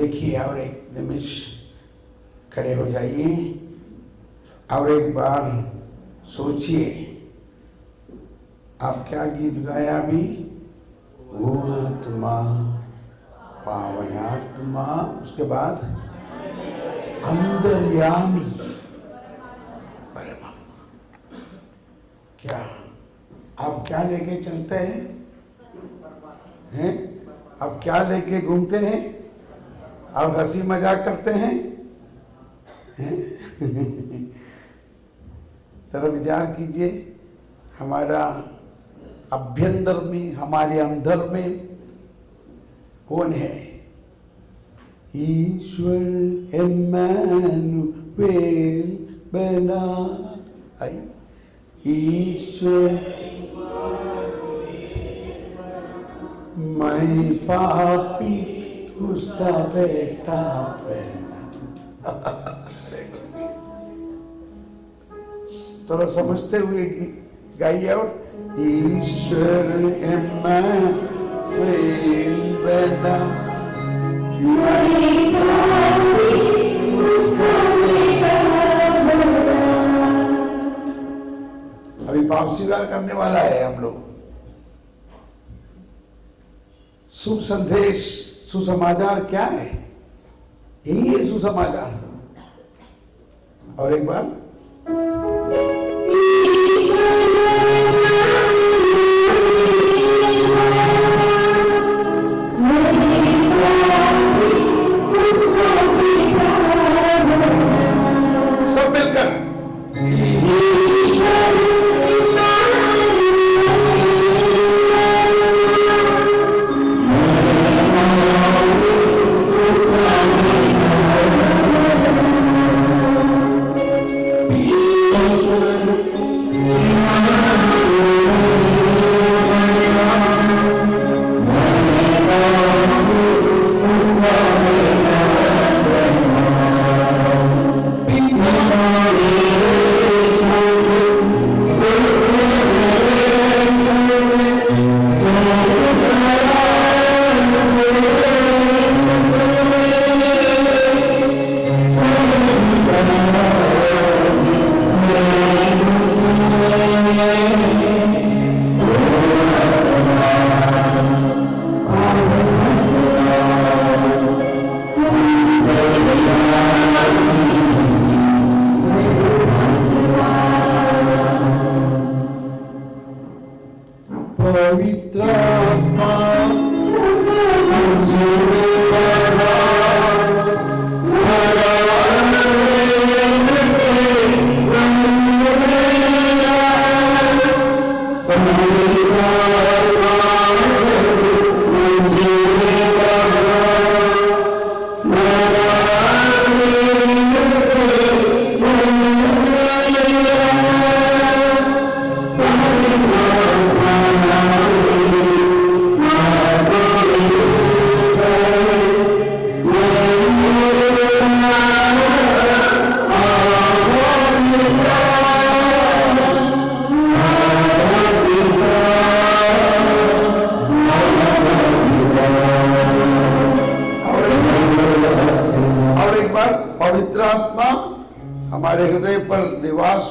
देखिए और एक निमिष खड़े हो जाइए और एक बार सोचिए आप क्या गीत गाया अभी? ओ आत्मा पावन आत्मा, उसके बाद अंतर्यामी परम। क्या आप क्या लेके चलते हैं? आप क्या लेके घूमते हैं? आप हंसी मजाक करते हैं? जरा विचार कीजिए, हमारा अभ्यंतर में, हमारे अंदर में कौन है? ईश्वर इम्मानुएल बना। ईश्वर मैं पापी उसका बेटा बना। थोड़ा समझते हुए गाइए। और ईश्वर इम्मानुएल बना, मैं पापी उसका बेटा बना। अभी पाप स्वीकार करने वाला है हम लोग। शुभ संदेश, सुसमाचार क्या है? यही है सुसमाचार। और एक बार सब मिलकर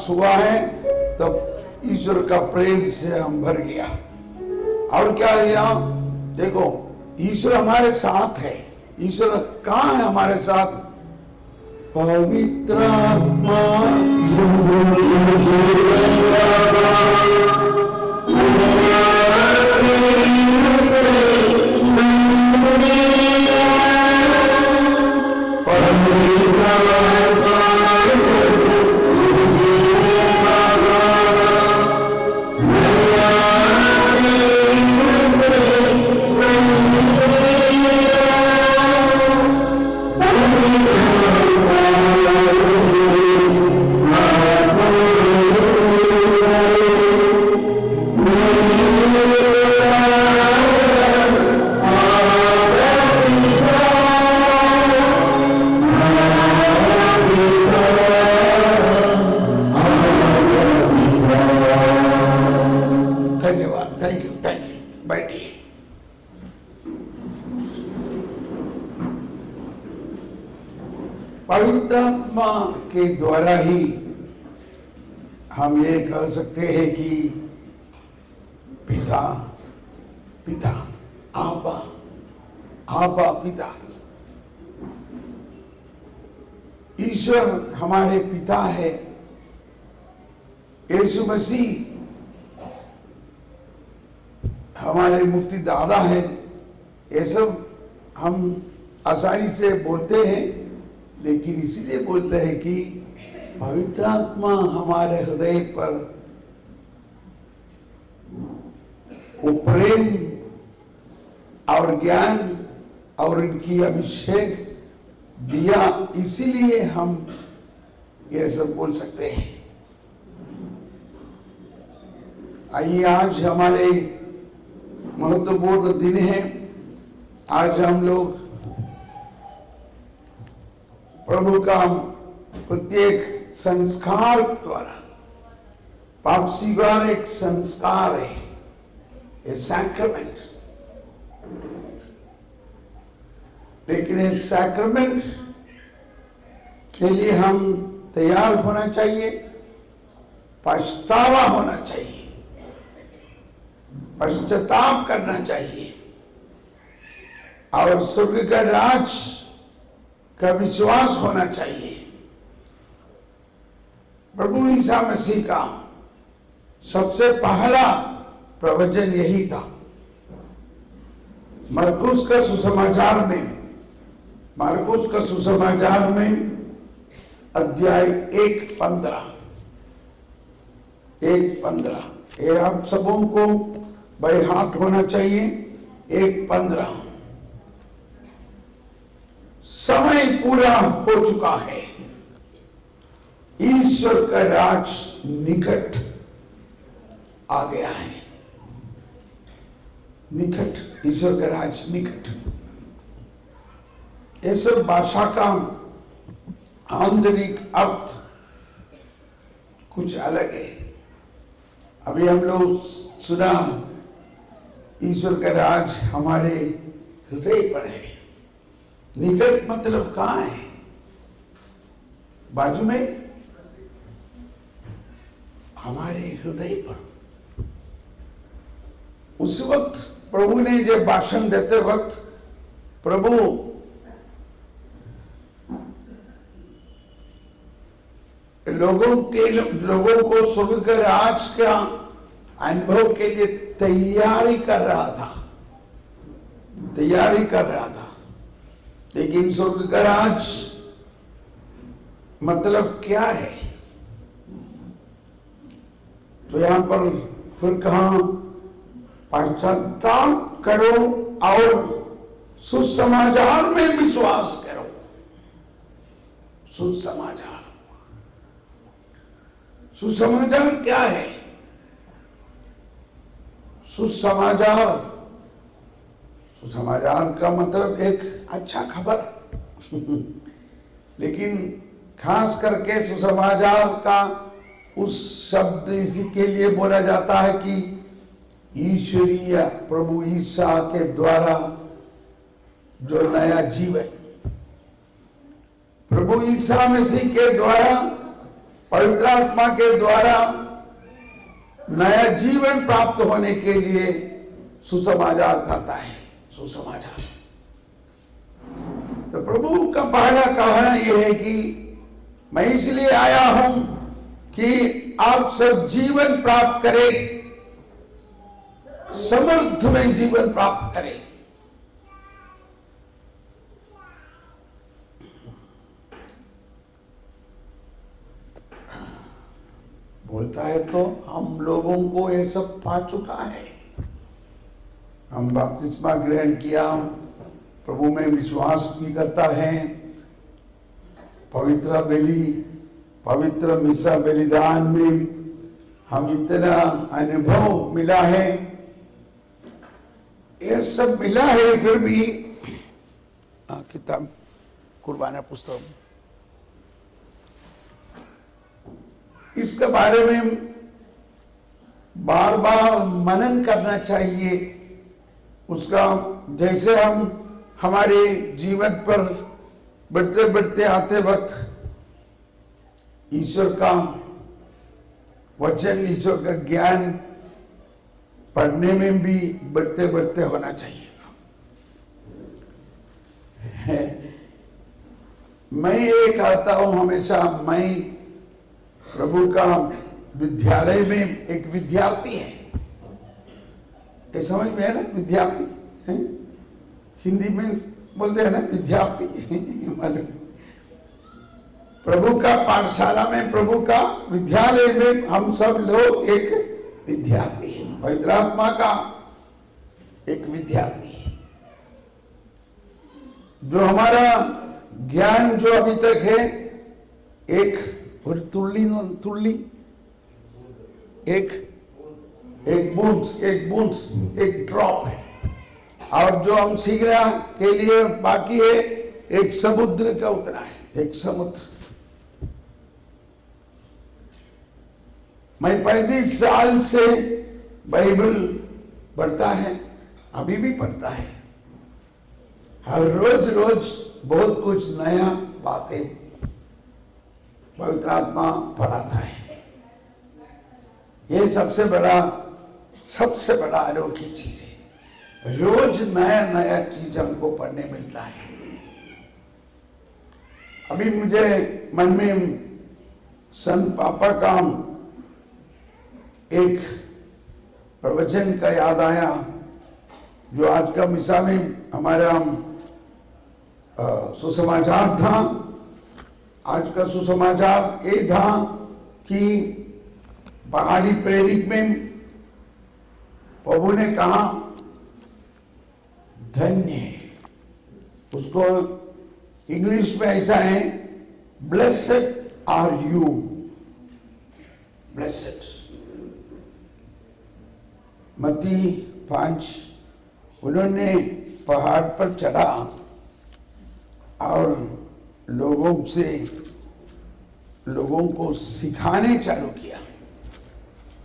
हुआ है तब ईश्वर का प्रेम से हम भर गया। और क्या है यहाँ देखो, ईश्वर हमारे साथ है। ईश्वर कहाँ है हमारे साथ? पवित्र आत्मा थैंक यू। बैठिए। पवित्र आत्मा के द्वारा ही हम ये कह सकते हैं कि पिता पिता आबा आबा पिता। ईश्वर हमारे पिता है, यीशु मसीह हमारे मुक्तिदाता है। ये सब हम आसानी से बोलते हैं, लेकिन इसीलिए बोलते हैं कि पवित्र आत्मा हमारे हृदय पर वो प्रेम और ज्ञान और इनकी अभिषेक दिया, इसीलिए हम ये सब बोल सकते हैं। आइए, आज हमारे महत्वपूर्ण दिन है। आज हम लोग प्रभु का प्रत्येक संस्कार द्वारा, पाप स्वीकार एक संस्कार है, ए सैक्रमेंट। लेकिन इस सैक्रमेंट के लिए हम तैयार होना चाहिए, पछतावा होना चाहिए, पश्चाताप करना चाहिए और स्वर्ग का राज का विश्वास होना चाहिए। प्रभु ईसा मसीह का सबसे पहला प्रवचन यही था। मरकुस का सुसमाचार में अध्याय 1:15 ये आप सबों को बड़े हाथ होना चाहिए। 1:15 समय पूरा हो चुका है, ईश्वर का राज निकट आ गया है। निकट, ईश्वर का राज निकट। ये सब भाषा का आंतरिक अर्थ कुछ अलग है। अभी हम लोग सुना, ईश्वर का राज हमारे हृदय पर है। निकट मतलब कहाँ है? बाजू में, हमारे हृदय पर। उस वक्त प्रभु ने जब भाषण देते वक्त प्रभु लोगों को स्वर्ग के राज का अनुभव के लिए तैयारी कर रहा था। लेकिन स्वर्ग का राज मतलब क्या है? तो यहां पर फिर कहा, पश्चाताप करो और सुसमाचार में विश्वास करो। सुसमाचार क्या है? सुसमाचार का मतलब एक अच्छा खबर। लेकिन खास करके सुसमाचार का उस शब्द इसी के लिए बोला जाता है कि ईश्वरीय प्रभु ईसा के द्वारा जो नया जीवन, प्रभु ईसा मसीह के द्वारा, पवित्र आत्मा के द्वारा नया जीवन प्राप्त होने के लिए सुसमाचार कहता है। सुसमाचार। तो प्रभु का पहला कहना यह है कि मैं इसलिए आया हूं कि आप सब जीवन प्राप्त करें, समृद्ध में जीवन प्राप्त करें। बोलता है तो हम लोगों को ये सब पा चुका है। हम बपतिस्मा ग्रहण किया, प्रभु में विश्वास भी करता है, पवित्र मिसा बलिदान में हम इतना अनुभव मिला है, ये सब मिला है। फिर भी किताब कुर्बाना पुस्तक, इसके बारे में बार बार मनन करना चाहिए। उसका जैसे हम हमारे जीवन पर बढ़ते बढ़ते आते वक्त ईश्वर का वचन, ईश्वर का ज्ञान पढ़ने में भी बढ़ते बढ़ते होना चाहिए। मैं ये कहता हूं हमेशा, मैं प्रभु का विद्यालय में एक विद्यार्थी है। ये समझ में है ना, विद्यार्थी है? हिंदी में बोलते हैं ना विद्यार्थी मालूम। प्रभु का पाठशाला में, प्रभु का विद्यालय में हम सब लोग एक विद्यार्थी हैं। पवित्र आत्मा का एक विद्यार्थी है। जो हमारा ज्ञान जो अभी तक है एक तुल्ली एक बूंद एक ड्रॉप है, और जो हम सीख रहे के लिए बाकी है एक समुद्र का उतना है, एक समुद्र। मैं 35 साल से बाइबल पढ़ता है, अभी भी पढ़ता है। हर रोज रोज बहुत कुछ नया बातें पवित्र आत्मा पढ़ाता है। ये सबसे बड़ा अनोखी चीज है। रोज नया नया चीज हमको पढ़ने मिलता है। अभी मुझे मन में संत पापा का एक प्रवचन का याद आया, जो आज का मिसा में हमारा सुसमाचार था। आज का सुसमाचार ये था कि पहाड़ी प्रेरित में प्रभु ने कहा धन्य है, उसको इंग्लिश में ऐसा है, ब्लेसेड आर यू, ब्लेसेड। मत्ती 5, उन्होंने पहाड़ पर चढ़ा और लोगों को सिखाने चालू किया।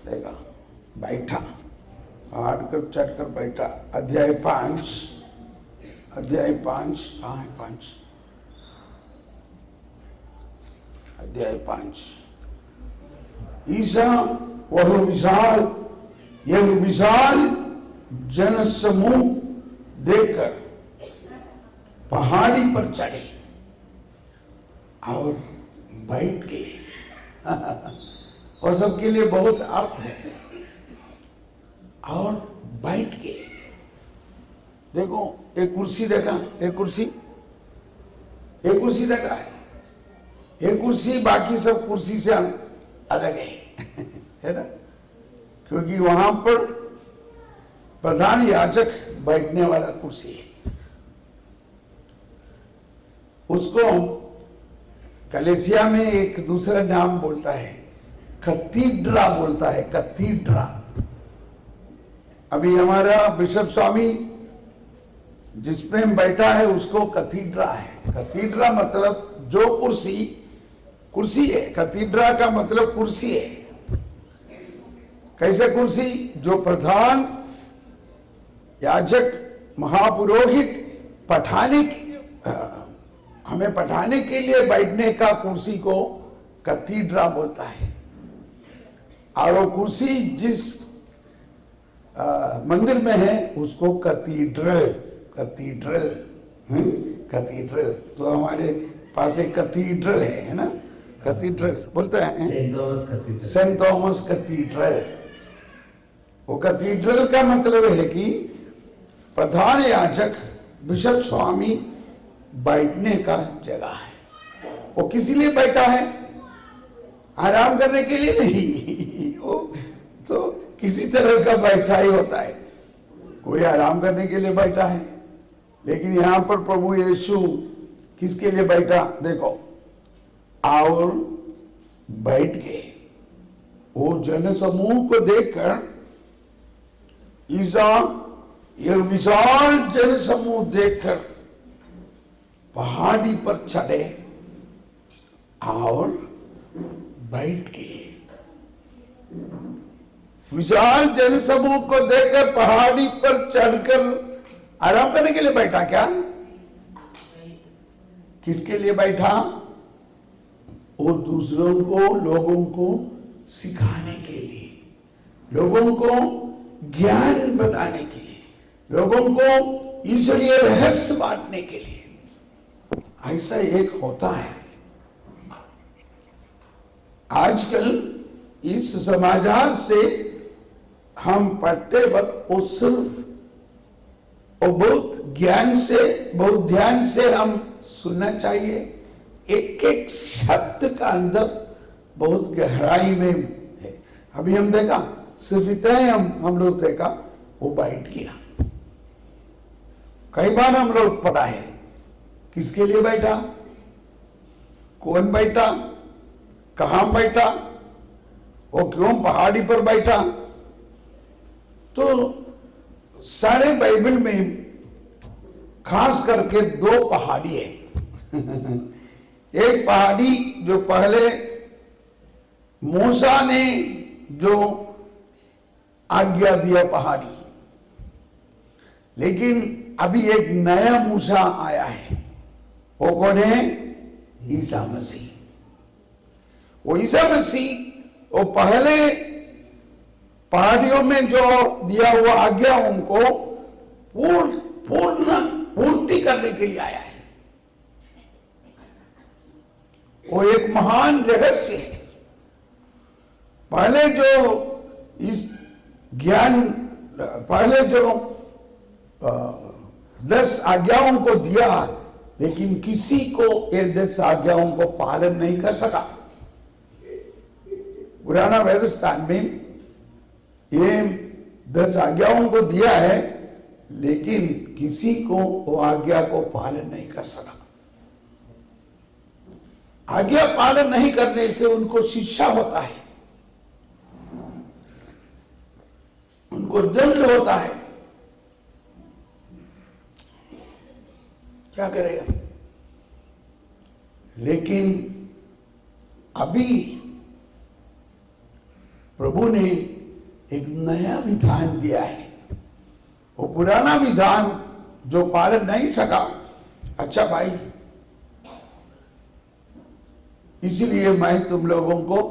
देखा, बैठा, पहाड़ पर चढ़कर बैठा। अध्याय 5 कहाँ है? 5 अध्याय 5। ईसा यह विशाल जन समूह देखकर पहाड़ी पर चढ़े और बैठ गए। और सबके लिए बहुत अर्थ है। और बैठ गए। देखो, एक कुर्सी देखा, एक कुर्सी देखा है। एक कुर्सी बाकी सब कुर्सी से अलग है ना, क्योंकि वहां पर प्रधान याजक बैठने वाला कुर्सी है। उसको कलेसिया में एक दूसरा नाम बोलता है, कथीड्रा बोलता है, कथीड्रा। अभी हमारा बिशप स्वामी जिसमें बैठा है उसको कथीड्रा है। कथीड्रा मतलब जो कुर्सी है। कथीड्रा का मतलब कुर्सी है। कैसे कुर्सी? जो प्रधान याजक महापुरोहित हमें पढ़ाने के लिए बैठने का कुर्सी को कथीड्रा बोलता है। और वो कुर्सी जिस मंदिर में है उसको कथीड्रल। तो हमारे पास एक कथीड्रल है ना, कथीड्रल बोलते हैं, सेंट थॉमस कथीड्रल। वो कथीड्रल का मतलब है कि प्रधान याजक बिशप स्वामी बैठने का जगह है। वो किसी लिए बैठा है? आराम करने के लिए नहीं। वो तो किसी तरह का बैठा ही होता है, कोई आराम करने के लिए बैठा है। लेकिन यहां पर प्रभु यीशु किसके लिए बैठा? देखो, और बैठ गए। वो जन समूह को देखकर ईसा, यह विशाल जन समूह देखकर पहाड़ी पर चढ़े और बैठ गए। विशाल जन समूह को देखकर पहाड़ी पर चढ़कर आराम करने के लिए बैठा क्या? किसके लिए बैठा? वो दूसरों को, लोगों को सिखाने के लिए, लोगों को ज्ञान बताने के लिए, लोगों को ईश्वरीय रहस्य बांटने के लिए। ऐसा एक होता है। आजकल इस समाचार से हम पढ़ते वक्त वो सिर्फ वो बहुत ज्ञान से, बहुत ध्यान से हम सुनना चाहिए। एक एक शब्द का अंदर बहुत गहराई में है। अभी हम देखा, सिर्फ इतना ही हम लोग देखा, वो बैठ गया। कई बार हम लोग पढ़ा है, किसके लिए बैठा, कौन बैठा, कहां बैठा, वो क्यों पहाड़ी पर बैठा। तो सारे बाइबल में खास करके दो पहाड़ी है। एक पहाड़ी जो पहले मूसा ने जो आज्ञा दिया पहाड़ी, लेकिन अभी एक नया मूसा आया है। वो कौन है? ईसा मसीह। वो ईसा मसीह वो पहले पहाड़ियों में जो दिया हुआ आज्ञा उनको पूर्ति करने के लिए आया है। वो एक महान रहस्य है। पहले जो इस ज्ञान, पहले जो 10 आज्ञाओं को दिया, लेकिन किसी को ये 10 आज्ञाओं को पालन नहीं कर सका। पुराना वेदस्थान में ये 10 आज्ञाओं को दिया है, लेकिन किसी को वो आज्ञा को पालन नहीं कर सका। आज्ञा पालन नहीं करने से उनको शिक्षा होता है, उनको दंड होता है। क्या करेगा? लेकिन अभी प्रभु ने एक नया विधान दिया है। वो पुराना विधान जो पालन नहीं सका, अच्छा भाई, इसलिए मैं तुम लोगों को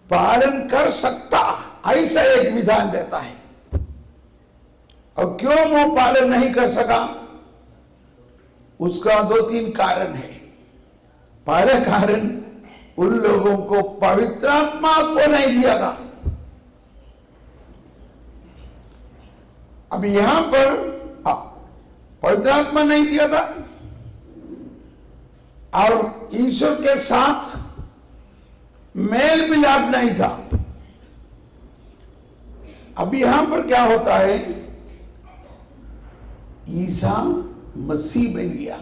पालन कर सकता, ऐसा एक विधान देता है। और क्यों वो पालन नहीं कर सका? उसका 2-3 कारण है। पहला कारण, उन लोगों को पवित्र आत्मा को नहीं दिया था। अब यहां पर पवित्र आत्मा नहीं दिया था और ईश्वर के साथ मेल मिलाप नहीं था। अब यहां पर क्या होता है? ईसा मसीह बन गया,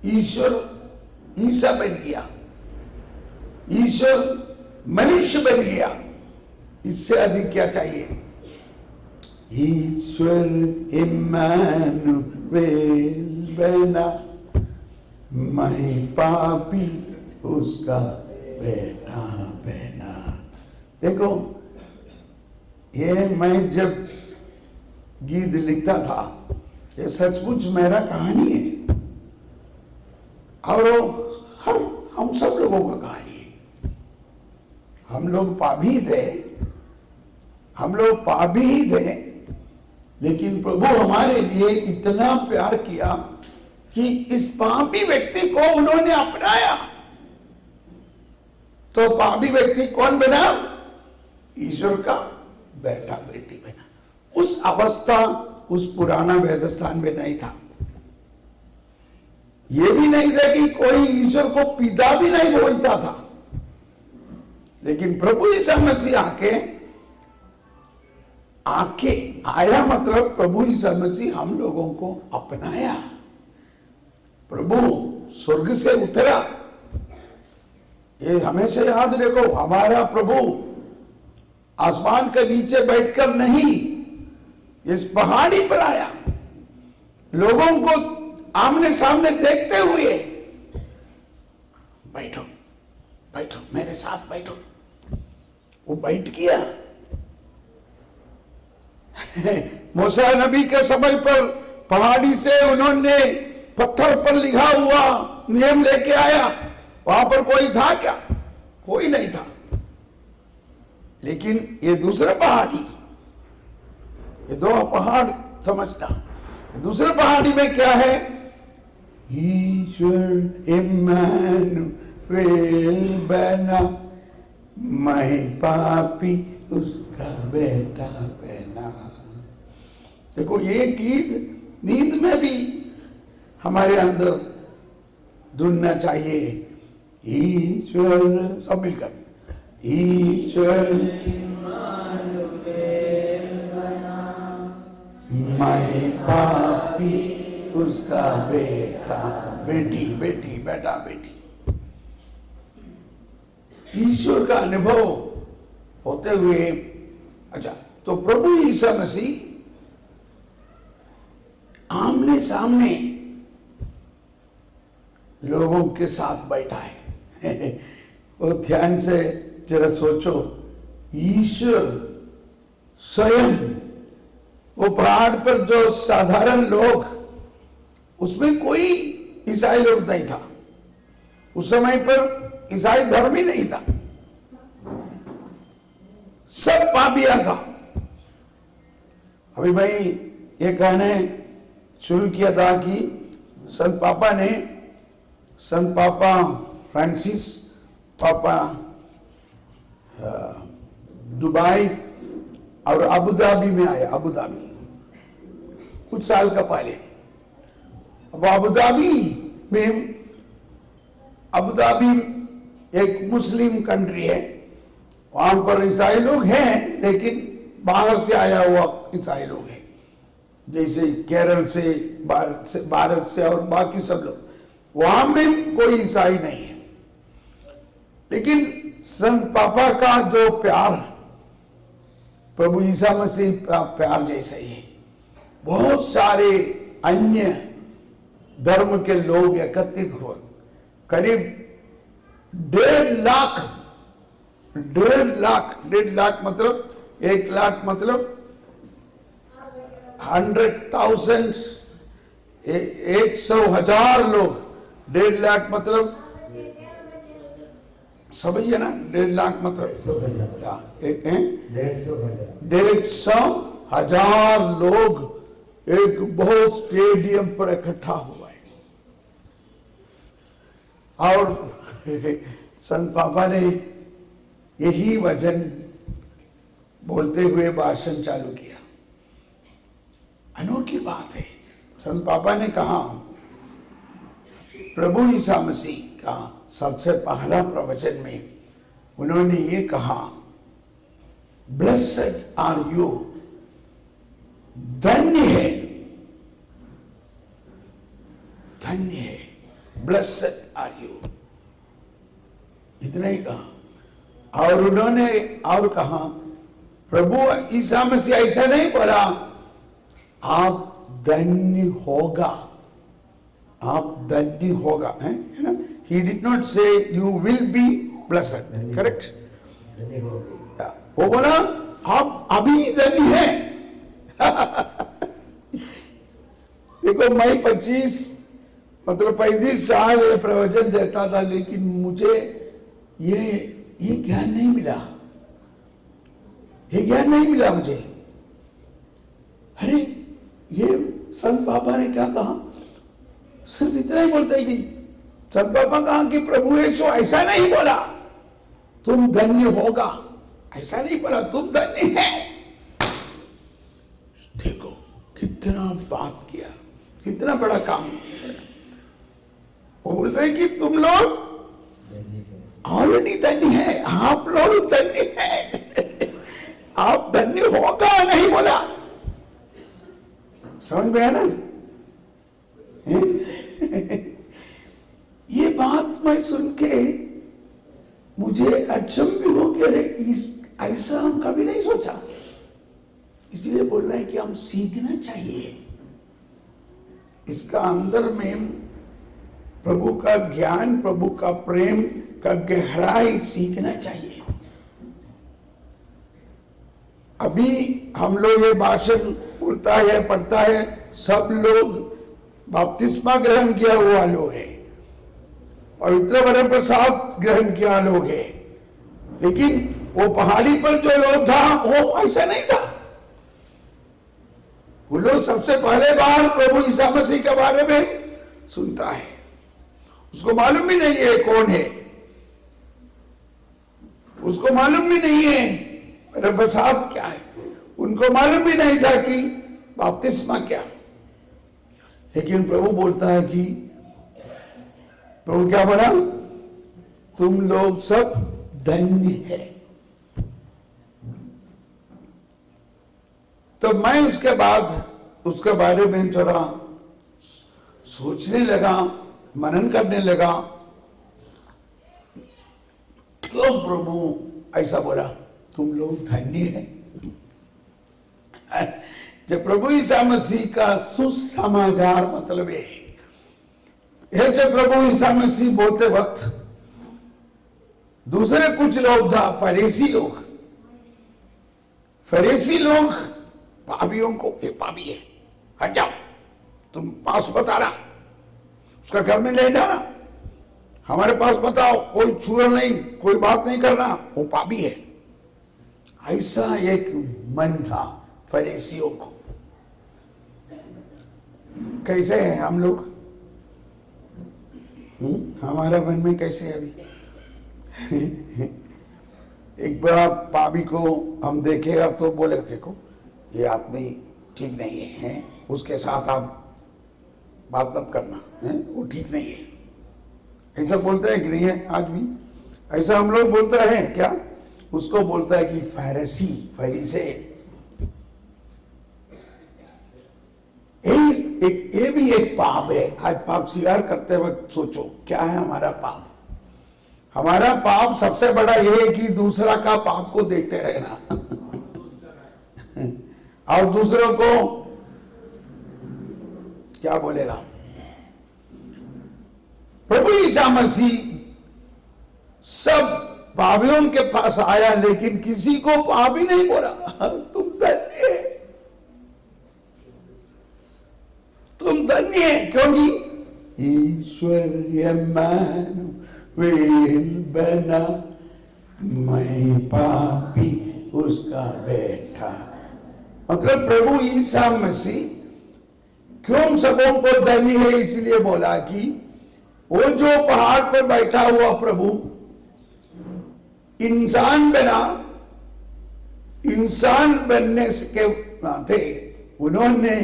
ईश्वर ईसा बन गया, ईश्वर मनुष्य बन गया। इससे अधिक क्या चाहिए? ईश्वर इम्मानुएल बना, मैं पापी उसका बेटा बना। देखो, ये मैं जब गीत लिखता था, ये सचमुच मेरा कहानी है और हम सब लोगों का कहानी है। हम लोग पापी थे, हम लोग पापी ही थे, लेकिन प्रभु हमारे लिए इतना प्यार किया कि इस पापी व्यक्ति को उन्होंने अपनाया। तो पापी व्यक्ति कौन बना? ईश्वर का बेटा बेटी बना। उस अवस्था उस पुराना वेदस्थान में नहीं था। यह भी नहीं था कि कोई ईश्वर को पिता भी नहीं बोलता था, लेकिन प्रभु यीशु मसीह आके आया, मतलब प्रभु यीशु मसीह हम लोगों को अपनाया। प्रभु स्वर्ग से उतरा। ये हमेशा याद रखो, हमारा प्रभु आसमान के नीचे बैठकर नहीं, इस पहाड़ी पर आया, लोगों को आमने सामने देखते हुए, बैठो बैठो मेरे साथ बैठो। वो बैठ गया। मूसा नबी के समय पर पहाड़ी से उन्होंने पत्थर पर लिखा हुआ नियम लेके आया, वहां पर कोई था क्या? कोई नहीं था। लेकिन ये दूसरा पहाड़ी, ये दो पहाड़ समझना। दूसरे पहाड़ी में क्या है? ईश्वर इम्मानुएल बना, मैं पापी उसका बेटा बना। देखो ये गीत नींद में भी हमारे अंदर धुनना चाहिए। ईश्वर, सब मिलकर, ईश्वर मैं पापी उसका बेटा बेटी, बेटी बेटा बेटी। ईश्वर का अनुभव होते हुए, अच्छा, तो प्रभु यीशु मसीह आमने सामने लोगों के साथ बैठा है। वो ध्यान से जरा सोचो, ईश्वर स्वयं वो पहाड़ पर जो साधारण लोग, उसमें कोई ईसाई लोग नहीं था। उस समय पर ईसाई धर्म ही नहीं था, सब पापियां था। अभी भाई ये कहने शुरू किया था कि संत पापा फ्रांसिस पापा दुबई और अबू धाबी में आया, अबू धाबी कुछ साल का पहले। अब अबू धाबी एक मुस्लिम कंट्री है, वहां पर ईसाई लोग हैं, लेकिन बाहर से आया हुआ ईसाई लोग हैं, जैसे केरल से, भारत से और बाकी सब लोग। वहां में कोई ईसाई नहीं है, लेकिन संत पापा का जो प्यार प्रभु यीशु मसीह का प्यार जैसा ही है। बहुत सारे अन्य धर्म के लोग एकत्रित हुए, करीब 1.5 लाख मतलब 1 लाख मतलब 100,000, 100,000 लोग, 1.5 लाख मतलब समझ ना, 1.5 लाख मतलब 150,000 लोग एक बहुत स्टेडियम पर इकट्ठा हुआ है। और संत पापा ने यही वचन बोलते हुए भाषण चालू किया। अनोखी बात है, संत पापा ने कहा, प्रभु यीशु मसीह का सबसे पहला प्रवचन में उन्होंने ये कहा, ब्लेसेड आर यू, धन्य है, धन्य है, ब्लेसेड आर यू, इतना ही कहा। और उन्होंने और कहा, प्रभु यीशु मसीह ऐसा नहीं बोला आप धन्य होगा, आप धन्य होगा, है ना? He did not say you will be blessed, correct? वो बोला आप अभी धन्य हैं। देखो मैं 35 साल ये प्रवचन देता था, लेकिन मुझे ये ज्ञान नहीं मिला, ये ज्ञान नहीं मिला मुझे। अरे ये संत पापा ने क्या कहा, सिर्फ इतना ही बोलता है कि संत पापा कहा कि प्रभु यीशु ऐसा नहीं बोला तुम धन्य होगा, ऐसा नहीं बोला तुम धन्य है। देखो कितना बात किया, कितना बड़ा काम। वो बोलते हैं कि तुम लोग ऑलरेडी धन्य है, आप लोग धन्य है, आप धन्य होगा नहीं बोला। समझ में आया ना? ये बात मैं सुन के मुझे अचंभ हो गया, ऐसा हम कभी नहीं सोचा। इसलिए बोल रहे हैं कि हम सीखना चाहिए, इसका अंदर में प्रभु का ज्ञान, प्रभु का प्रेम का गहराई सीखना चाहिए। अभी हम लोग ये भाषण बोलता है, पढ़ता है, सब लोग बपतिस्मा ग्रहण किया हुआ लोग हैं, पवित्र वरन प्रसाद ग्रहण किया लोग हैं, लेकिन वो पहाड़ी पर जो लोग था वो ऐसा नहीं था। वो लोग सबसे पहले बार प्रभु ईसा मसीह के बारे में सुनता है, उसको मालूम भी नहीं है कौन है, उसको मालूम भी नहीं है वरन प्रसाद क्या है, उनको मालूम भी नहीं था कि बपतिस्मा क्या। लेकिन प्रभु बोलता है कि प्रभु क्या बोला, तुम लोग सब धन्य है। तो मैं उसके बाद उसके बारे में थोड़ा सोचने लगा, मनन करने लगा, क्यों प्रभु ऐसा बोला, तुम लोग धन्य है। जब प्रभु ईसा मसीह का सुसमाचार मतलब है, जब प्रभु ईसा मसीह बोलते वक्त दूसरे कुछ लोग था, फरीसी लोग पापियों को, ये पापी है, हट जाओ, तुम पास मत आना, उसका घर में ले जाना, हमारे पास बताओ, कोई छुआ नहीं, कोई बात नहीं करना, वो पापी है। ऐसा एक मन था फरीसियों को। कैसे हैं हम लोग? हमारा मन में कैसे है अभी? एक बड़ा पापी को हम देखेगा तो बोले, देखो ये आदमी ठीक नहीं है, उसके साथ आप बात मत करना है, वो ठीक नहीं है। ऐसा बोलते हैं कि नहीं है? आज भी ऐसा हम लोग बोलते हैं क्या? उसको बोलता है कि फरीसे। ये भी एक पाप है। आज पाप स्वीकार करते वक्त सोचो क्या है हमारा पाप। हमारा पाप सबसे बड़ा यह है कि दूसरा का पाप को देखते रहना और दूसरों को क्या बोलेगा। प्रभु ईसा मसीह सब पापियों के पास आया, लेकिन किसी को पापी नहीं बोला। तुम धन्य है, तुम धन्य है, क्योंकि ईश्वर इम्मानुएल बना, मैं पापी उसका बेटा। मतलब प्रभु ईसा मसीह क्यों सबों को धन्य है, इसलिए बोला कि वो जो पहाड़ पर बैठा हुआ प्रभु इंसान बना, इंसान बनने के नाते उन्होंने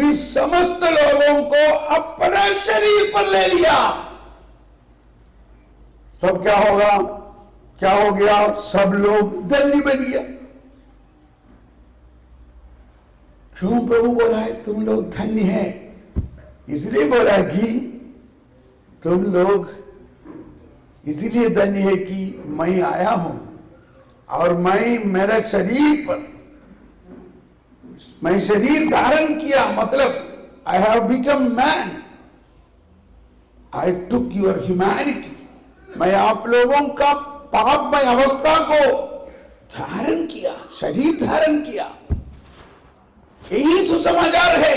इस समस्त लोगों को अपने शरीर पर ले लिया। तब क्या होगा? क्या हो गया? सब लोग धन्य बन गया। क्यों प्रभु बोला है तुम लोग धन्य है? इसलिए बोला कि तुम लोग इसलिए धन्य है कि मैं आया हूं और मैं शरीर धारण किया, मतलब I have become man, I took your humanity. मैं आप लोगों का पापमय अवस्था को धारण किया, शरीर धारण किया। यही सुसमाचार है।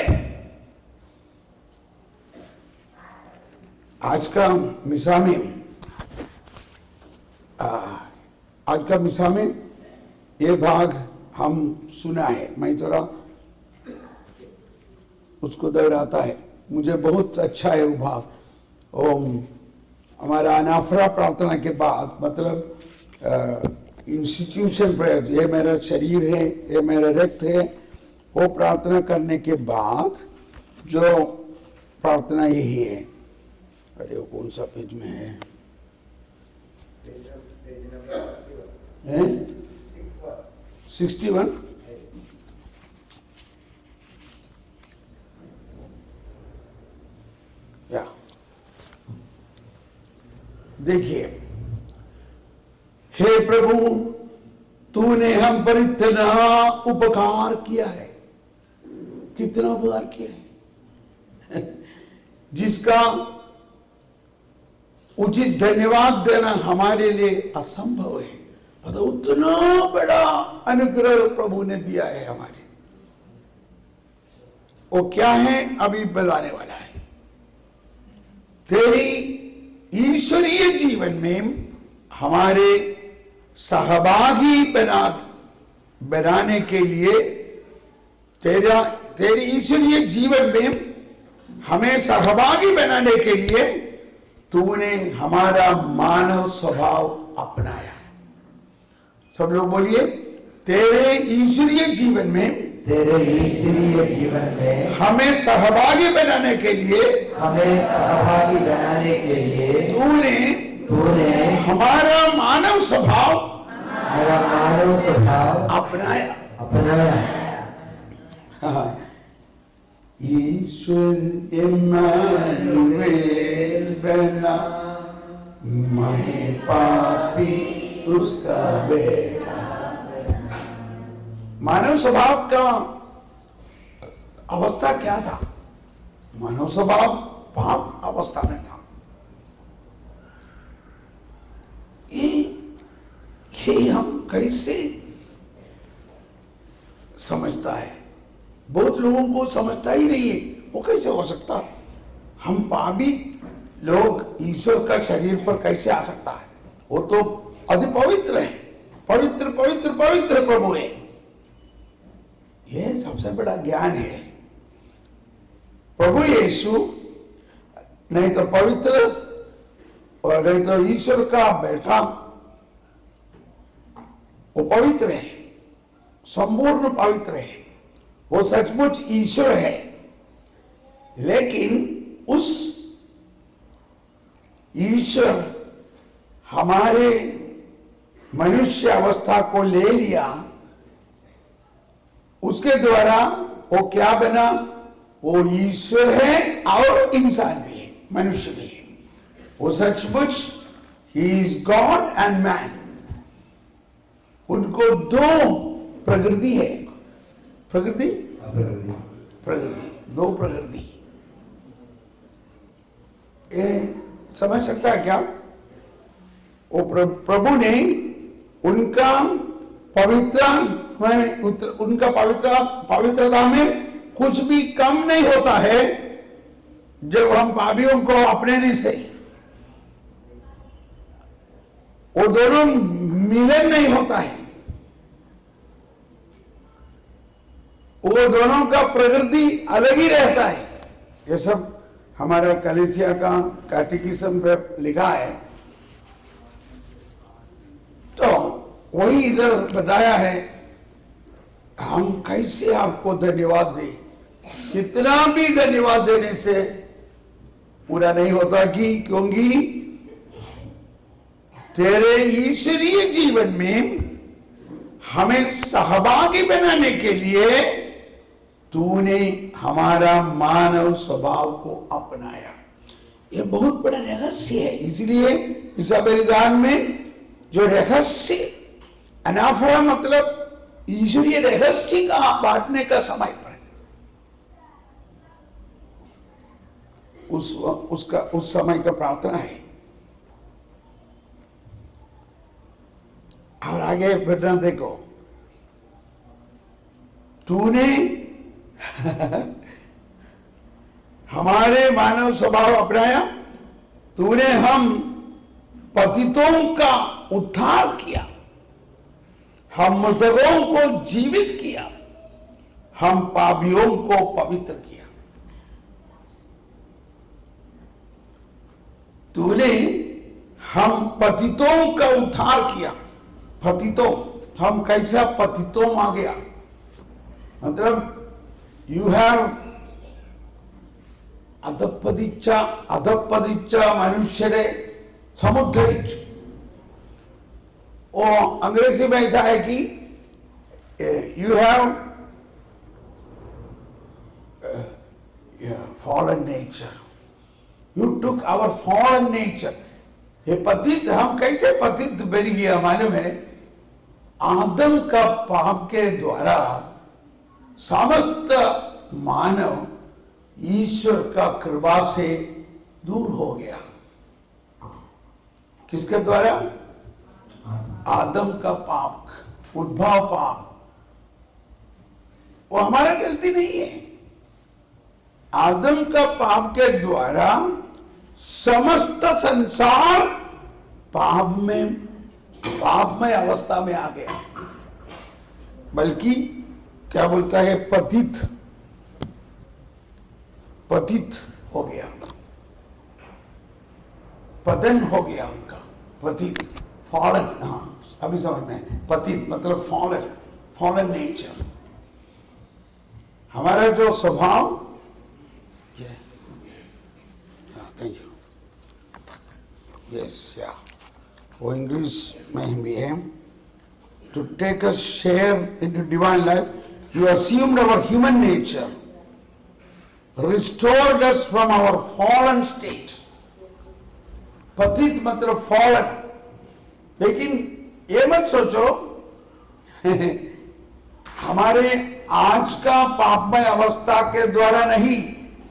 आज का मिसा में ये भाग हम सुना है, मैं थोड़ा उसको दोहराता है, मुझे बहुत अच्छा है वो भाग। हमारा अनाफरा प्रार्थना के बाद, मतलब इंस्टीट्यूशन प्रेयर, ये मेरा शरीर है, ये मेरा रक्त है, वो प्रार्थना करने के बाद जो प्रार्थना यही है। अरे वो कौन सा पेज में है? 61। या देखिए, हे प्रभु तूने हम पर इतना उपकार किया है, कितना उपकार किया है जिसका उचित धन्यवाद देना हमारे लिए असंभव है। मतलब उतना बड़ा अनुग्रह प्रभु ने दिया है हमारे। वो क्या है अभी बताने वाला है। तेरी ईश्वरीय जीवन में हमारे सहभागी बनाने के लिए, तेरी ईश्वरीय जीवन में हमें सहभागी बनाने के लिए तूने हमारा मानव स्वभाव अपनाया। सब लोग बोलिए, तेरे ईश्वरीय जीवन में, तेरे ईश्वरीय जीवन में हमें सहभागी बनाने के लिए, हमें सहभागी बनाने के लिए तूने हमारा मानव स्वभाव अपनाया। हाँ। ईश्वर इम्मानुएल बना, मैं पापी उसका बेटा। मानव स्वभाव का अवस्था क्या था? मानव स्वभाव पाप अवस्था में था। ये हम कैसे समझता है? बहुत लोगों को समझता ही नहीं है। वो कैसे हो सकता? हम पापी लोग ईश्वर का शरीर पर कैसे आ सकता है? वो तो अति पवित्र है, पवित्र पवित्र पवित्र प्रभु है। यह सबसे बड़ा ज्ञान है। प्रभु यीशु नहीं तो पवित्र और नहीं तो ईश्वर का बेटा, वो पवित्र है, संपूर्ण पवित्र है, वो सचमुच ईश्वर है। लेकिन उस ईश्वर हमारे मनुष्य अवस्था को ले लिया, उसके द्वारा वो क्या बना? वो ईश्वर है और इंसान भी है, मनुष्य भी है। वो सचमुच he is God and man. उनको दो प्रकृति है। प्रकृति दो प्रकृति। ये समझ सकता है क्या? वो प्रभु ने उनका पवित्रता में कुछ भी कम नहीं होता है जब हम पापियों को अपनाने से। वो दोनों मिलन नहीं होता है। वो दोनों का प्रकृति अलग ही रहता है। ये सब हमारा कलीसिया का कैटेकिज्म पे लिखा है। तो वही इधर बताया है। हम कैसे आपको धन्यवाद दें? कितना भी धन्यवाद देने से पूरा नहीं होता, क्योंकि तेरे ईश्वरीय जीवन में हमें सहभागी बनाने के लिए तूने हमारा मानव स्वभाव को अपनाया। यह बहुत बड़ा रहस्य है। इसलिए इस बलिदान में जो रहस्य अनाफरा, मतलब ईश्वरीय रहस्य का बांटने का समय पर उस समय का प्रार्थना है। और आगे बढ़ना देखो, तूने हमारे मानव स्वभाव अपनाया, तूने हम पतितों का उद्धार किया, हम मृतकों को जीवित किया, हम पापियों को पवित्र किया। तूने हम पतितों का उद्धार किया। पतितों, हम कैसा पतितों आ गया? मतलब यू हैव अधपतिच्च मनुष्य समुद्रिच। वो अंग्रेजी में ऐसा है कि you have fallen nature, you took our fallen nature. ये पतित, हम कैसे पतित बन गया मालूम है? आदम का पाप के द्वारा समस्त मानव ईश्वर का कृपा से दूर हो गया। किसके द्वारा? आदम का पाप, उद्भव पाप। वो हमारा गलती नहीं है। आदम का पाप के द्वारा समस्त संसार पापमय अवस्था में आ गया, बल्कि क्या बोलता है, पतित हो गया, पतन हो गया उनका, पतित, फॉलन। हाँ, अभी समझ में, पतित मतलब फॉलन नेचर। हमारा जो स्वभाव, थैंक यू, यस, या वो इंग्लिश में भी है, to take a share into divine life, you assumed our human nature, restored us from our fallen state. पतित मतलब फॉलन। लेकिन ये मत सोचो हमारे आज का पापमय अवस्था के द्वारा नहीं,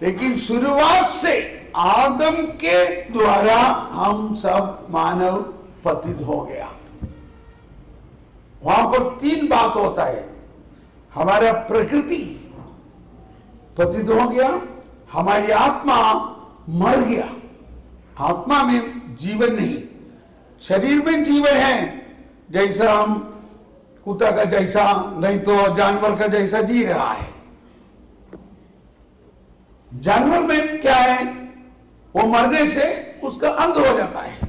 लेकिन शुरुआत से आदम के द्वारा हम सब मानव पतित हो गया। वहां पर 3 बात होता है, हमारा प्रकृति पतित हो गया, हमारी आत्मा मर गया, आत्मा में जीवन नहीं, शरीर में जीवन है, जैसा हम कुत्ता का जैसा नहीं तो जानवर का जैसा जी रहा है। जानवर में क्या है, वो मरने से उसका अंत हो जाता है,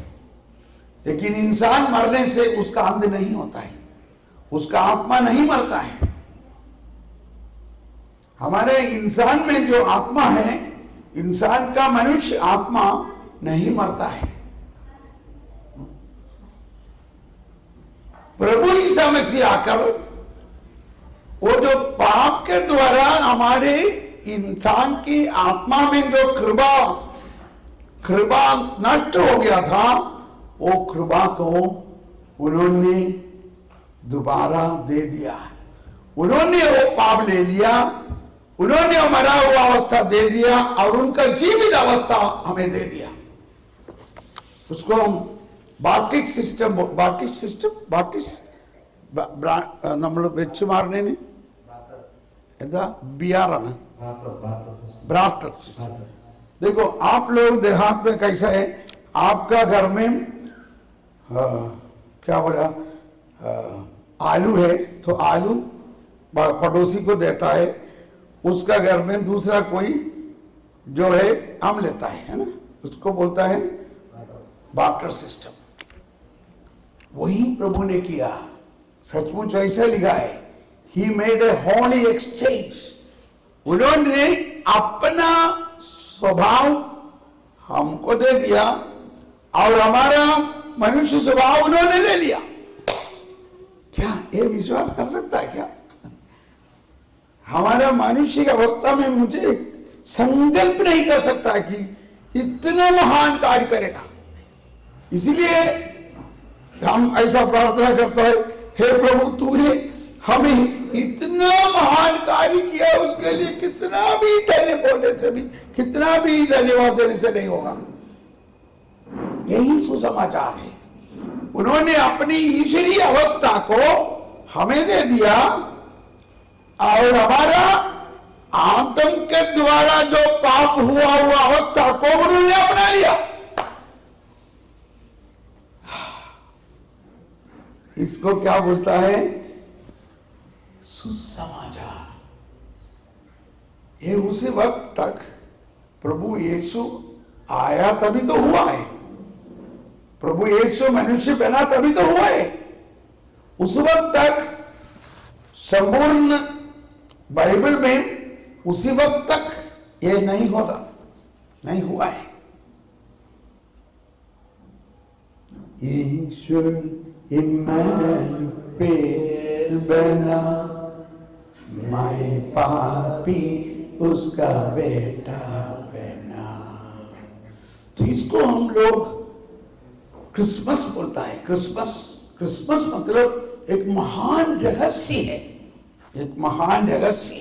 लेकिन इंसान मरने से उसका अंत नहीं होता है, उसका आत्मा नहीं मरता है। हमारे इंसान में जो आत्मा है, इंसान का मनुष्य आत्मा नहीं मरता है। प्रभु ईसा मसीह आकर वो जो पाप के द्वारा हमारे इंसान की आत्मा में जो कृपा नष्ट हो गया था, वो कृपा को उन्होंने दोबारा दे दिया। उन्होंने वो पाप ले लिया, उन्होंने मरा हुआ अवस्था दे दिया और उनका जीवित अवस्था हमें दे दिया। उसको हम ബാപ്റ്റിസ്റ്റ് നമ്മൾ വെച്ച് മാറുന്നതിന് എന്താ ബിയാറാണ്, ब्राफ्टर सिस्टम। देखो आप लोग देहात में कैसा है, आपका घर में क्या बोला, आलू है तो आलू पड़ोसी को देता है, उसका घर में दूसरा कोई जो है आम लेता है ना, उसको बोलता है बार्टर सिस्टम। वही प्रभु ने किया, सचमुच ऐसा लिखा है, he made a Holi exchange. उन्होंने अपना स्वभाव हमको दे दिया और हमारा मनुष्य स्वभाव उन्होंने ले लिया। क्या ये विश्वास कर सकता है क्या? हमारा मनुष्य की अवस्था में मुझे संकल्प नहीं कर सकता है कि इतना महान कार्य करेगा। इसलिए हम ऐसा प्रार्थना करता है, हे प्रभु तूने हमें इतना महान कार्य किया, उसके लिए कितना भी धन्यवाद देने से नहीं होगा। यही सुसमाचार है। उन्होंने अपनी ईश्वरीय अवस्था को हमें दे दिया और हमारा आदम के द्वारा जो पाप हुआ अवस्था को उन्होंने अपना लिया। इसको क्या बोलता है? सुसमाचार। ये उसी वक्त तक प्रभु यीशु आया तभी तो हुआ है, प्रभु यीशु मनुष्य बना तभी तो हुआ है। उस वक्त तक संपूर्ण बाइबल में उसी वक्त तक ये नहीं हुआ है। ईश्वर इम्मानुएल बना, मैं पापी उसका बेटा बना। तो इसको हम लोग क्रिसमस बोलता है। क्रिसमस मतलब एक महान रहस्य है, एक महान रहस्य।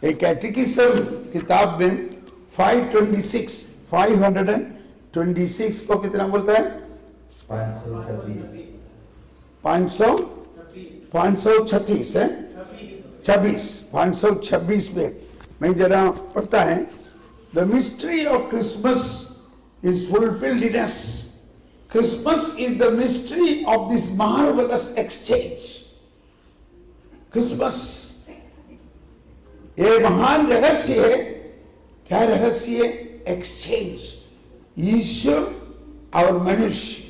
एक कैटेकिज्म किताब में 526 को कितना बोलता है? 536 है, 526 में मैं जरा पढ़ता है, The mystery of Christmas is fulfilled in us. Christmas is the mystery of this marvelous exchange. Christmas ये महान रहस्य है. क्या रहस्य है? एक्सचेंज. ईश्वर और मनुष्य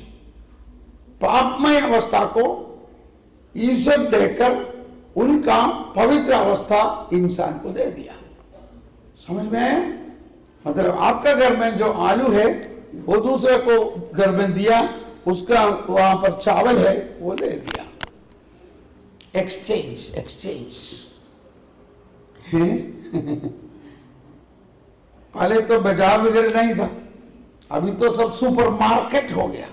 पापमय अवस्था को ईश्वर देकर उनका पवित्र अवस्था इंसान को दे दिया. समझ में आया? मतलब आपका घर में जो आलू है वो दूसरे को घर में दिया, उसका वहां पर चावल है वो ले लिया. एक्सचेंज. एक्सचेंज है. पहले तो बाजार वगैरह नहीं था, अभी तो सब सुपरमार्केट हो गया.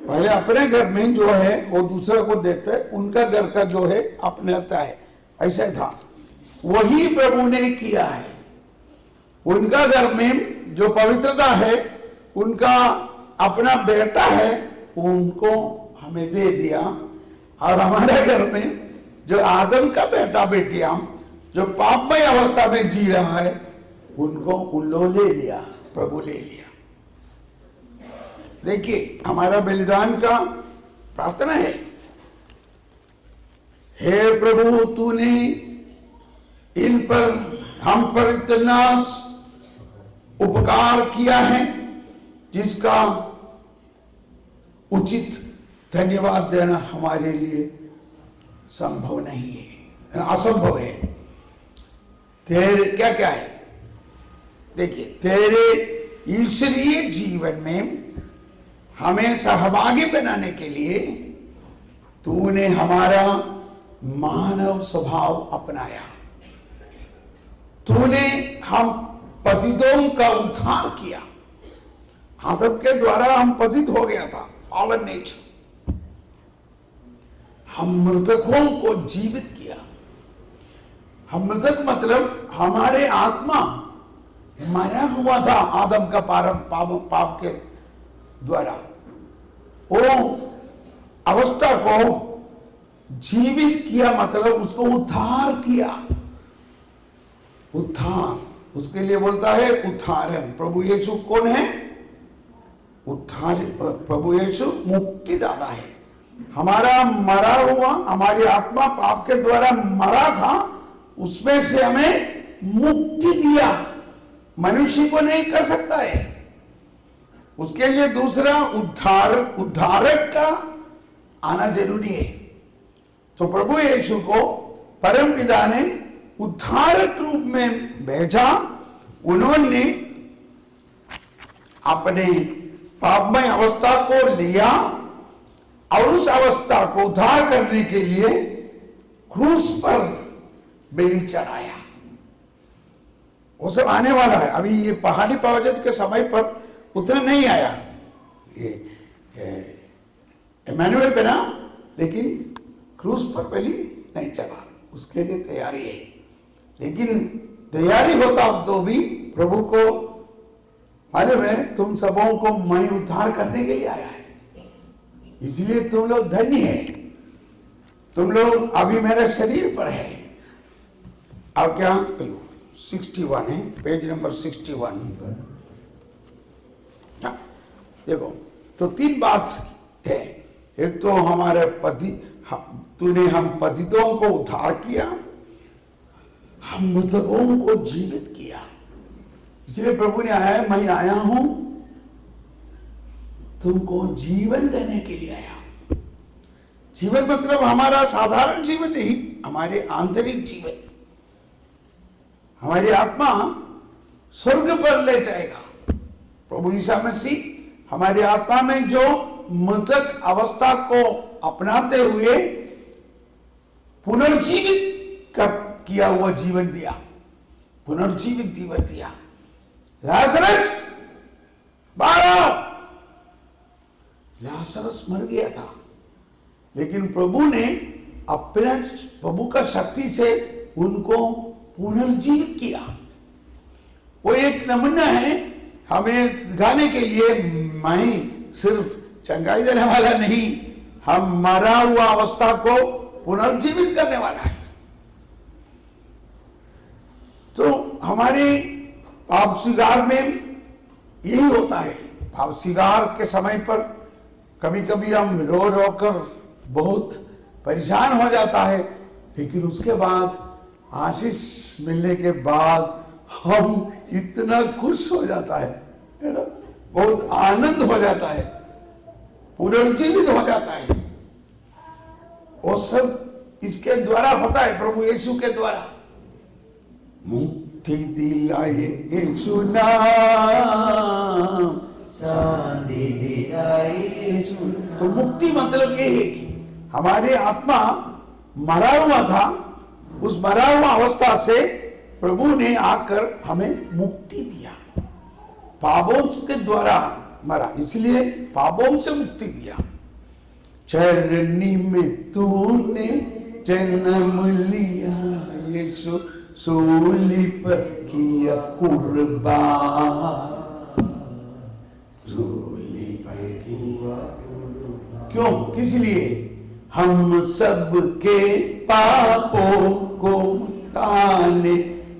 पहले अपने घर में जो है वो दूसरे को देते, उनका घर का जो है अपने आता है, ऐसा था. वही प्रभु ने किया है. उनका घर में जो पवित्रता है, उनका अपना बेटा है, उनको हमें दे दिया. और हमारे घर में जो आदम का बेटा बेटियां जो पापमय अवस्था में जी रहा है, उनको उन लोग ले लिया, प्रभु ले लिया. देखिए हमारा बलिदान का प्रार्थना है, हे प्रभु तूने इन पर हम पर इतना उपकार किया है जिसका उचित धन्यवाद देना हमारे लिए संभव नहीं है, असंभव है. तेरे क्या क्या है? देखिए तेरे ईश्वरीय जीवन में हमें सहभागी बनाने के लिए तूने हमारा मानव स्वभाव अपनाया. तूने हम पतितों का उद्धार किया. आदम के द्वारा हम पतित हो गया था, फॉलन नेचर. हम मृतकों को जीवित किया. हम मृतक मतलब हमारे आत्मा मरा हुआ था आदम का पाप के द्वारा. वो अवस्था को जीवित किया मतलब उसको उद्धार किया. उद्धार, उसके लिए बोलता है उद्धारण. प्रभु यीशु कौन है? उद्धार. प्रभु यीशु मुक्तिदाता है. हमारा मरा हुआ, हमारी आत्मा पाप के द्वारा मरा था, उसमें से हमें मुक्ति दिया. मनुष्य को नहीं कर सकता है, उसके लिए दूसरा उद्धारक का आना जरूरी है. तो प्रभु यीशु को परम पिता ने उद्धारक रूप में भेजा. उन्होंने अपने पापमय अवस्था को लिया और उस अवस्था को उद्धार करने के लिए क्रूस पर बलि चढ़ाया. वो सब आने वाला है. अभी ये पहाड़ी प्रवचन के समय पर उतना नहीं आया ये इमैनुअल पे ना, लेकिन क्रूस पर बलि नहीं चढ़ा. उसके लिए तैयारी है. लेकिन तैयारी होता तो भी प्रभु को मालूम है तुम सबों को मैं उद्धार करने के लिए आया है, इसलिए तुम लोग धन्य है. तुम लोग अभी मेरे शरीर पर है. अब क्या 61 है, पेज नंबर 61. देखो तो तीन बात है. एक तो हमारे पति, तूने हम पतितों को उद्धार किया, हम मृतकों को जीवित किया. इसलिए प्रभु ने आया, मैं आया हूं तुमको जीवन देने के लिए आया. जीवन मतलब हमारा साधारण जीवन नहीं, हमारे आंतरिक जीवन. हमारी आत्मा स्वर्ग पर ले जाएगा. प्रभु ईसा मसीह हमारी आत्मा में जो मृतक अवस्था को अपनाते हुए पुनर्जीवित किया हुआ जीवन दिया, पुनर्जीवित जीवन दिया. लाजरस लाजरस मर गया था, लेकिन प्रभु ने अपने प्रभु का शक्ति से उनको पुनर्जीवित किया. वो एक नमूना है हमें दिखाने के लिए. मैं सिर्फ चंगाई देने वाला नहीं, हम मरा हुआ अवस्था को पुनर्जीवित करने वाला है. तो हमारे पाप स्वीकार में यही होता है। पाप स्वीकार के समय पर कभी कभी हम रो रो कर बहुत परेशान हो जाता है, लेकिन उसके बाद आशीष मिलने के बाद हम इतना खुश हो जाता है ना, बहुत आनंद हो जाता है, पुनर्जीवित हो जाता है। वो सब इसके द्वारा होता है, प्रभु यीशु के द्वारा। मुक्ति दिलाए यीशु नाम, शांति दिलाए यीशु नाम। तो मुक्ति मतलब ये है कि हमारे आत्मा मरा हुआ था, उस मरा हुआ अवस्था से प्रभु ने आकर हमें मुक्ति दिया। पापों के द्वारा मरा, इसलिए पापों से मुक्ति दिया। चरनी में तूने जन्म लिया यीशु, सूली पर किया कुर्बान, सूली पर किया। क्यों? किस लिए? हम सब के पापों को मिटाने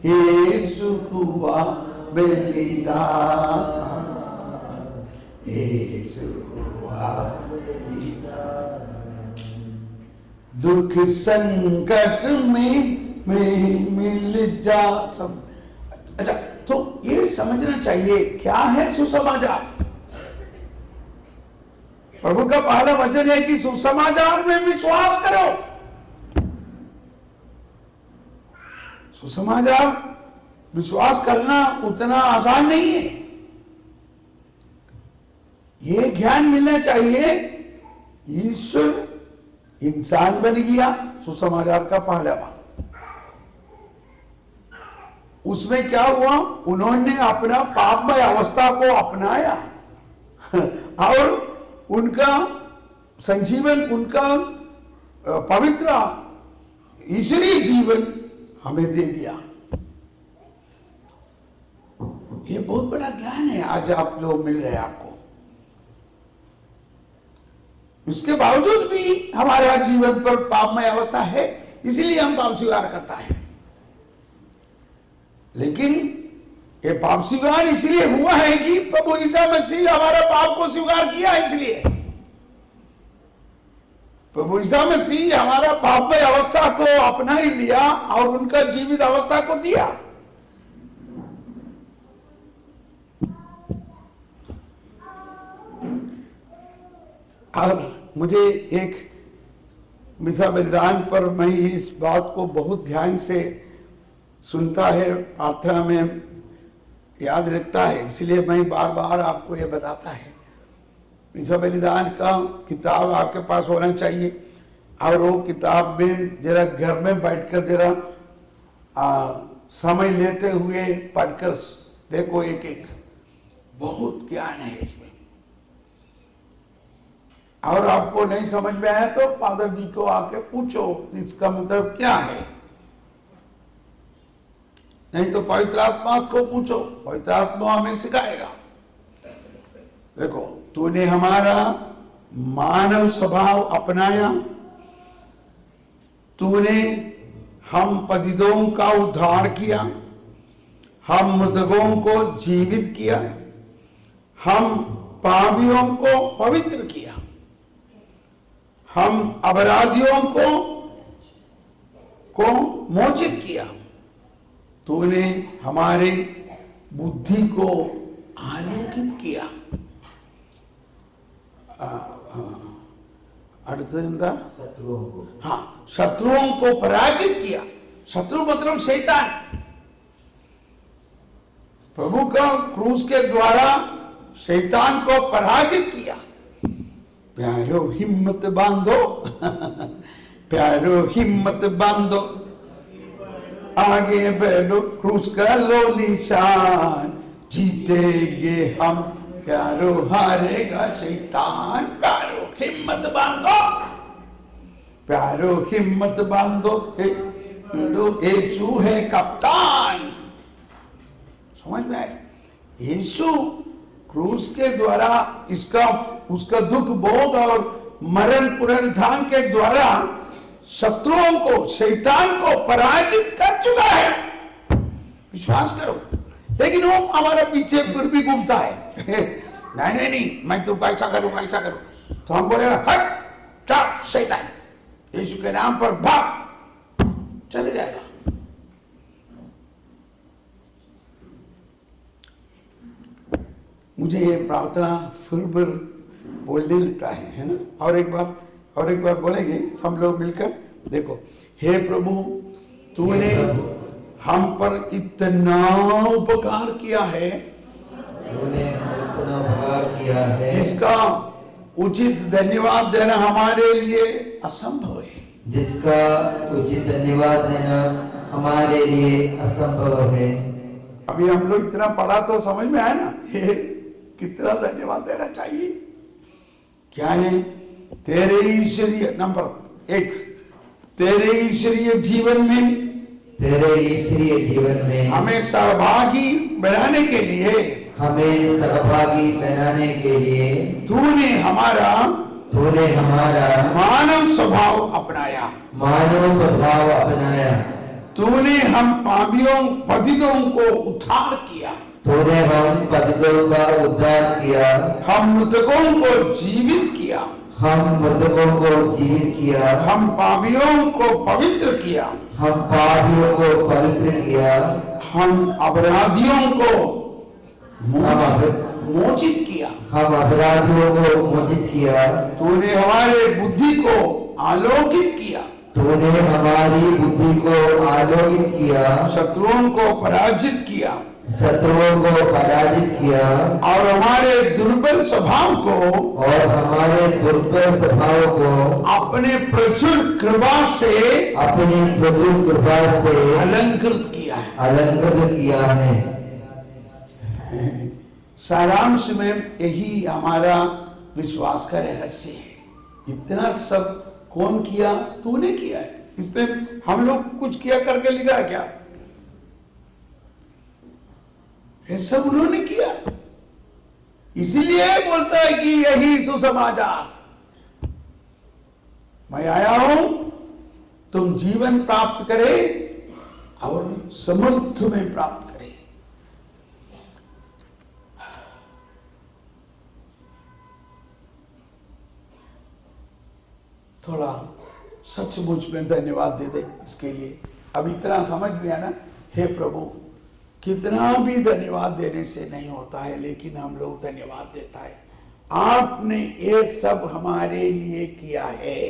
यीशु हुआ बलिदान, यीशु हुआ बलिदान। दुख संकट में मिल जा सब। अच्छा, तो ये समझना चाहिए क्या है सुसमाचार। प्रभु का पहला वचन है कि सुसमाचार में विश्वास करो। सुसमाचार विश्वास करना उतना आसान नहीं है। ये ज्ञान मिलना चाहिए, ईश्वर इंसान बन गया, सुसमाचार का पहला भाग। उसमें क्या हुआ? उन्होंने अपना पापमय अवस्था को अपनाया और उनका संजीवन, उनका पवित्र ईश्वरीय जीवन हमें दे दिया। ये बहुत बड़ा ज्ञान है आज आप जो मिल रहे हैं आपको। उसके बावजूद भी हमारे जीवन पर पापमय अवस्था है, इसलिए हम पाप स्वीकार करता है। लेकिन ये पाप स्वीकार इसलिए हुआ है कि प्रभु ईसा मसीह हमारा पाप को स्वीकार किया, इसलिए प्रभु ईसा मसीह हमारा पापमय अवस्था को अपना ही लिया और उनका जीवित अवस्था को दिया। और मुझे एक मिसा बलिदान पर मैं इस बात को बहुत ध्यान से सुनता है, प्रार्थना में याद रखता है, इसलिए मैं बार बार आपको ये बताता है। मिसा बलिदान का किताब आपके पास होना चाहिए और वो किताब में जरा घर में बैठकर जरा समय लेते हुए पढ़कर देखो, एक एक बहुत ज्ञान है इसमें। और आपको नहीं समझ में आया तो फादर जी को आके पूछो इसका मतलब क्या है, नहीं तो पवित्र आत्मा को पूछो, पवित्र आत्मा हमें सिखाएगा। देखो, तूने हमारा मानव स्वभाव अपनाया, तूने हम पतितों का उद्धार किया, हम मृतकों को जीवित किया, हम पापियों को पवित्र किया, हम अपराधियों को मोचित किया। तूने हमारे बुद्धि को आलोकित किया। शत्रुओं को, हाँ, शत्रुओं को पराजित किया। शत्रु मतलब शैतान। प्रभु का क्रूस के द्वारा शैतान को पराजित किया। प्यारो हिम्मत बांधो प्यारो हिम्मत बांधो, आगे बढ़ो, क्रूस का लो निशान, जीतेंगे हम, प्यारो हारेगा शैतान। प्यारो हिम्मत बांधो, प्यारो हिम्मत बांधो, यीशु है कप्तान। समझ में आए? यीशु क्रूस के द्वारा उसका दुख भोग और मरण पुनरुत्थान के द्वारा शत्रुओं को, शैतान को पराजित कर चुका है। विश्वास करो। लेकिन वो हमारे पीछे फिर भी घूमता है। नहीं नहीं नहीं, मैं तो ऐसा करूँ ऐसा करूँ, तो हम बोले हट चल शैतान, यीशु के नाम पर भाग, चले जाएगा। मुझे ये प्रार्थना फिर बोलने लगता है ना। और एक बार बोलेंगे सब लोग मिलकर। देखो, हे प्रभु, तूने हम पर इतना उपकार किया है, तूने इतना उपकार किया है, जिसका उचित धन्यवाद देना हमारे लिए असंभव है। जिसका उचित धन्यवाद देना हमारे लिए असंभव है। अभी हम लोग इतना पढ़ा तो समझ में आया ना, हे कितना धन्यवाद देना चाहिए। क्या है? तेरे ईश्वरीय नंबर 1, तेरे ईश्वरीय जीवन में, तेरे ईश्वरीय जीवन में हमें सहभागी बनाने के लिए, हमें सहभागी बनाने के लिए तूने हमारा मानव स्वभाव अपनाया। मानव स्वभाव अपनाया। तूने हम पापियों पतितों को उद्धार किया। तूने हम पतितों का उद्धार किया। हम मृतकों को जीवित किया। हम मृतकों को जीवित किया। हम पापियों को पवित्र किया। हम पापियों को पवित्र किया। हम अपराधियों को मोचित किया। हम अपराधियों को मोचित किया। तूने हमारे बुद्धि को आलोकित किया। तूने हमारी बुद्धि को आलोकित किया। शत्रुओं को पराजित किया। शत्रुओं को पराजित किया। और हमारे दुर्बल स्वभाव को अपने प्रचुर कृपा से अलंकृत किया है। सारांश में यही हमारा विश्वास का रहस्य है। इतना सब कौन किया? तूने किया है। इस पे हम लोग कुछ किया करके लिखा है क्या? ये सब उन्होंने किया। इसीलिए बोलता है कि यही सुसमाचार, मैं आया हूं तुम जीवन प्राप्त करे और समृद्ध में प्राप्त करे। थोड़ा सचमुच में धन्यवाद दे दे इसके लिए। अब इतना समझ में आया ना, हे प्रभु, कितना भी धन्यवाद देने से नहीं होता है, लेकिन हम लोग धन्यवाद देता है। आपने ये सब हमारे लिए किया है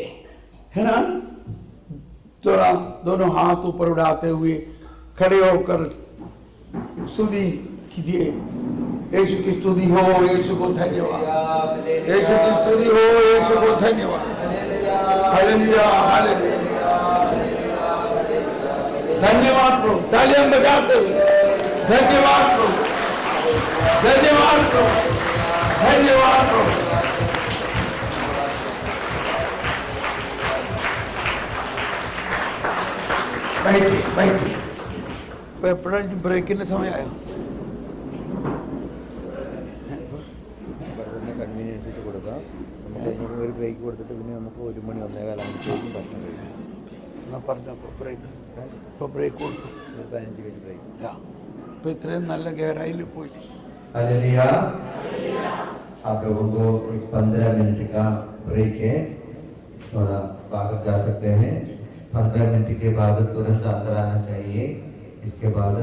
ना। थोड़ा दोनों हाथ ऊपर उठाते हुए खड़े होकर स्तुति कीजिए। यीशु की स्तुति हो, यीशु को धन्यवाद। यीशु की स्तुति हो, यीशु को धन्यवाद। Hallelujah, hallelujah. धन्यवाद प्रभु। तालियां बजाते हुए धन्यवाद प्रभु, धन्यवाद प्रभु, धन्यवाद प्रभु। बैठिए। ബ്രേക്കിന്റെ സമയമായോ? കൺവീനിയൻസ് വെച്ച് കൊടുക്കാം. നമുക്ക് ഒരു ബ്രേക്ക് കൊടുത്തിട്ട് പിന്നെ നമുക്ക് 1 മണി 1:15 ഭക്ഷണം കഴിക്കാം. പറഞ്ഞപ്പോൾ ബ്രേക്ക് കൊടുത്തു. 15 മിനിറ്റ് ബ്രേക്ക്. ഇപ്പൊ ഇത്രയും നല്ല ഗഹരായിൽ പോയി. हालेलुया। आप लोगों को 15 मिनट का ब्रेक है, थोड़ा बाहर जा सकते हैं। 15 मिनट के बाद तुरंत अंदर आना चाहिए। इसके बाद